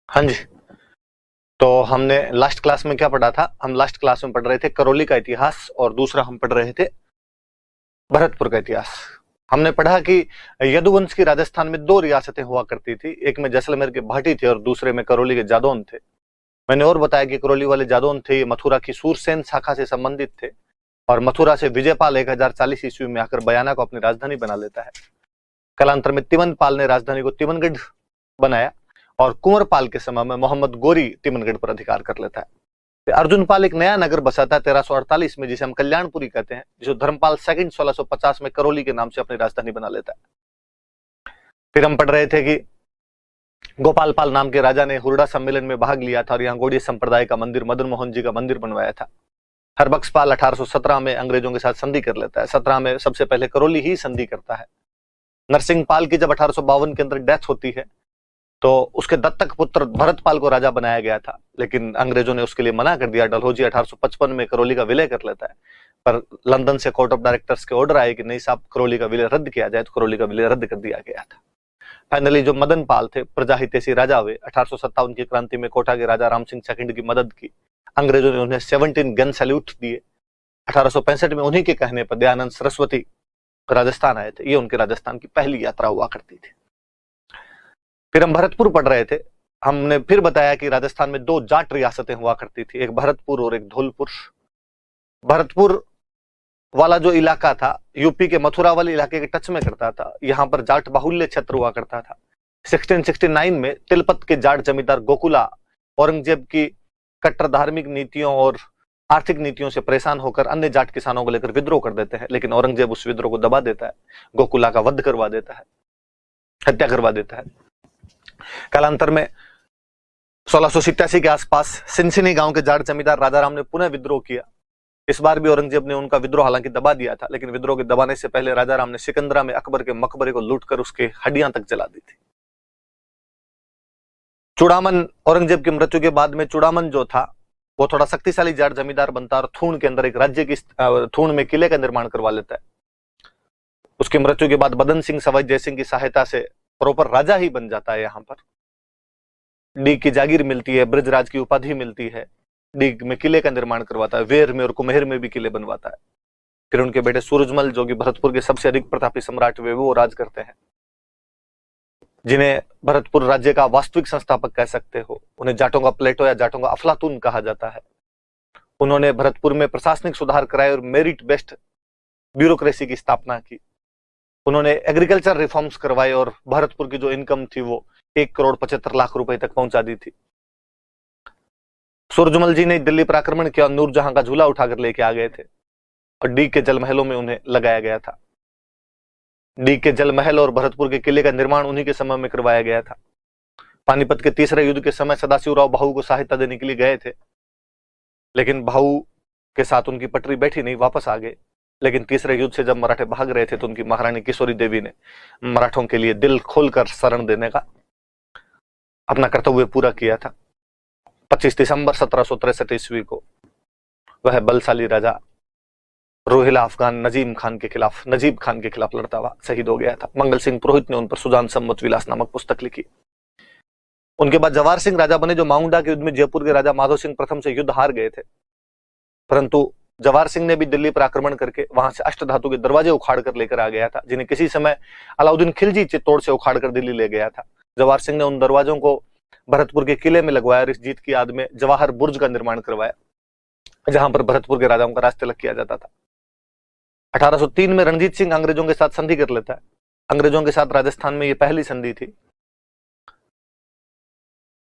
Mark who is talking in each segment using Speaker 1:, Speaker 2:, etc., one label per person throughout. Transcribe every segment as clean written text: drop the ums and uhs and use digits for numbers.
Speaker 1: हाँ जी। तो हमने लास्ट क्लास में क्या पढ़ा था? हम लास्ट क्लास में पढ़ रहे थे करौली का इतिहास और दूसरा हम पढ़ रहे थे भरतपुर का इतिहास। हमने पढ़ा कि यदुवंश की राजस्थान में दो रियासतें हुआ करती थी, एक में जैसलमेर के भाटी थे और दूसरे में करौली के जादौन थे। मैंने और बताया कि करौली वाले जादौन थे, ये मथुरा की सूरसेन शाखा से संबंधित थे और मथुरा से विजयपाल 1040 ईस्वी में आकर बयाना को अपनी राजधानी बना लेता है। कालांतर में तिमनपाल ने राजधानी को तिमनगढ़ बनाया और कुंवरपाल के समय में मोहम्मद गोरी तिमनगढ़ पर अधिकार कर लेता है। अर्जुनपाल एक नया नगर बसाता है 1348 में, जिसे हम कल्याणपुरी कहते हैं, जिसे धर्मपाल सेकंड 1650 में करौली के नाम से अपनी राजधानी बना लेता है। फिर हम पढ़ रहे थे कि गोपाल पाल नाम के राजा ने हुरडा सम्मेलन में भाग लिया था और यहाँ गौड़ीय संप्रदाय का मंदिर, मदन मोहन जी का मंदिर बनवाया था। हरबख्श पाल 1817 में अंग्रेजों के साथ संधि कर लेता है। 17 में सबसे पहले करौली ही संधि करता है। नरसिंह पाल की जब 1852 के अंदर डेथ होती है तो उसके दत्तक पुत्र भरतपाल को राजा बनाया गया था, लेकिन अंग्रेजों ने उसके लिए मना कर दिया। डलहौजी 1855 में करौली का विलय कर लेता है, पर लंदन से कोर्ट ऑफ डायरेक्टर्स के ऑर्डर आए कि नहीं साहब, करौली का विलय रद्द किया जाए, तो करौली का विलय रद्द कर दिया गया था। फाइनली जो मदन पाल थे प्रजाहितैषी राजा हुए। 1857 की क्रांति में कोटा के राजा राम सिंह सेकंड की मदद की। अंग्रेजों ने उन्हें 17 गन सैल्यूट दिए। 1865 में उन्हीं के कहने पर दयानंद सरस्वती राजस्थान आए थे। ये उनके राजस्थान की पहली यात्रा हुआ करती थी। फिर हम भरतपुर पढ़ रहे थे। हमने फिर बताया कि राजस्थान में दो जाट रियासतें हुआ करती थी, एक भरतपुर और एक धौलपुर। भरतपुर वाला जो इलाका था यूपी के मथुरा वाले इलाके के टच में करता था। यहाँ पर जाट बाहुल्य क्षेत्र हुआ करता था। 1669 में तिलपत के जाट जमींदार गोकुला औरंगजेब की कट्टर धार्मिक नीतियों और आर्थिक नीतियों से परेशान होकर अन्य जाट किसानों को लेकर विद्रोह कर देते हैं, लेकिन औरंगजेब उस विद्रोह को दबा देता है, गोकुला का वध करवा देता है, हत्या करवा देता है। कालांतर में 1687 के आसपास सिनसिनी गांव के जाट जमींदार राजाराम ने पुनः विद्रोह किया। इस बार भी औरंगजेब ने उनका विद्रोह हालांकि दबा दिया था, लेकिन विद्रोह के दबाने से पहले राजाराम ने सिकंदरा में अकबर के मकबरे को लूटकर उसके हड्डियां तक जला दी थी। चूड़ामन, औरंगजेब की मृत्यु के बाद में चूड़ामन जो था वो थोड़ा शक्तिशाली जाट जमींदार बनता और थून के अंदर एक राज्य की थून में किले का निर्माण करवा लेता है। उसकी मृत्यु के बाद बदन सिंह सवाई जयसिंह की सहायता से प्रॉपर राजा ही बन जाता है। यहाँ पर डीग की जागीर मिलती है, ब्रजराज की उपाधि मिलती है, डीग में किले का निर्माण करवाता है, वेर में और कुम्हेर में भी किले बनवाता है। फिर उनके बेटे सूरजमल जो कि भरतपुर के सबसे अधिक प्रतापी सम्राट हुए, वो राज करते हैं, जिन्हें भरतपुर राज्य का वास्तविक संस्थापक कह सकते हो। उन्हें जाटों का प्लेटो या जाटों का अफलातून कहा जाता है। उन्होंने भरतपुर में प्रशासनिक सुधार कराए और मेरिट बेस्ड ब्यूरोक्रेसी की स्थापना की। उन्होंने एग्रीकल्चर रिफॉर्म्स करवाए और भरतपुर की जो इनकम थी वो 1,75,00,000 रुपए तक पहुंचा दी थी। सूरजमल जी ने दिल्ली पर आक्रमण किया, नूरजहां का झूला उठाकर लेके आ गए थे और डीग के जल महलों में उन्हें लगाया गया था। डीग के जल महल और भरतपुर के किले का निर्माण उन्हीं के समय में करवाया गया था। पानीपत के तीसरे युद्ध के समय सदाशिवराव भाऊ को सहायता देने के लिए गए थे, लेकिन भाऊ के साथ उनकी पटरी बैठी नहीं, वापस आ गए। लेकिन तीसरे युद्ध से जब मराठे भाग रहे थे तो उनकी महारानी किशोरी देवी ने मराठों के लिए दिल खोलकर शरण देने का अपना कर्तव्य पूरा किया था। 25 दिसंबर 1763 ईस्वी को वह बलशाली राजा रोहिला अफगान नजीब खान के खिलाफ लड़ता हुआ शहीद हो गया था। मंगल सिंह पुरोहित ने उन पर सुजान सम्मत विलास नामक पुस्तक लिखी। उनके बाद जवाहर सिंह राजा बने, जो माउंडा के युद्ध में जयपुर के राजा माधो सिंह प्रथम से युद्ध हार गए थे, परंतु जवाहर सिंह ने भी दिल्ली पर आक्रमण करके वहां से अष्टधातु के दरवाजे उखाड़ कर लेकर आ गया था, जिन्हें किसी समय अलाउद्दीन खिलजी चित्तौड़ से उखाड़ कर दिल्ली ले गया था। जवाहर सिंह ने उन दरवाजों को भरतपुर के किले में लगवाया और इस जीत की याद में जवाहर बुर्ज का निर्माण करवाया, जहां पर भरतपुर के राजाओं का राज तिलक किया जाता था। 1803 में रणजीत सिंह अंग्रेजों के साथ संधि कर लेता है। अंग्रेजों के साथ राजस्थान में यह पहली संधि थी,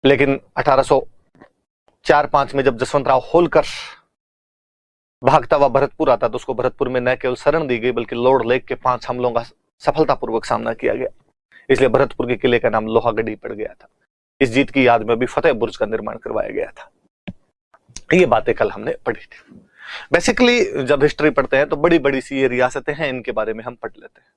Speaker 1: लेकिन 1804-05 में जब जसवंत राव होलकर भागता हुआ भरतपुर आता तो उसको भरतपुर में न केवल शरण दी गई बल्कि लॉर्ड लेक के 5 हमलों का सफलतापूर्वक सामना किया गया। इसलिए भरतपुर के किले का नाम लोहागढ़ी पड़ गया था। इस जीत की याद में भी फतेह बुर्ज का निर्माण करवाया गया था। ये बातें कल हमने पढ़ी थी। बेसिकली जब हिस्ट्री पढ़ते हैं तो बड़ी बड़ी सी ये रियासतें हैं, इनके बारे में हम पढ़ लेते हैं।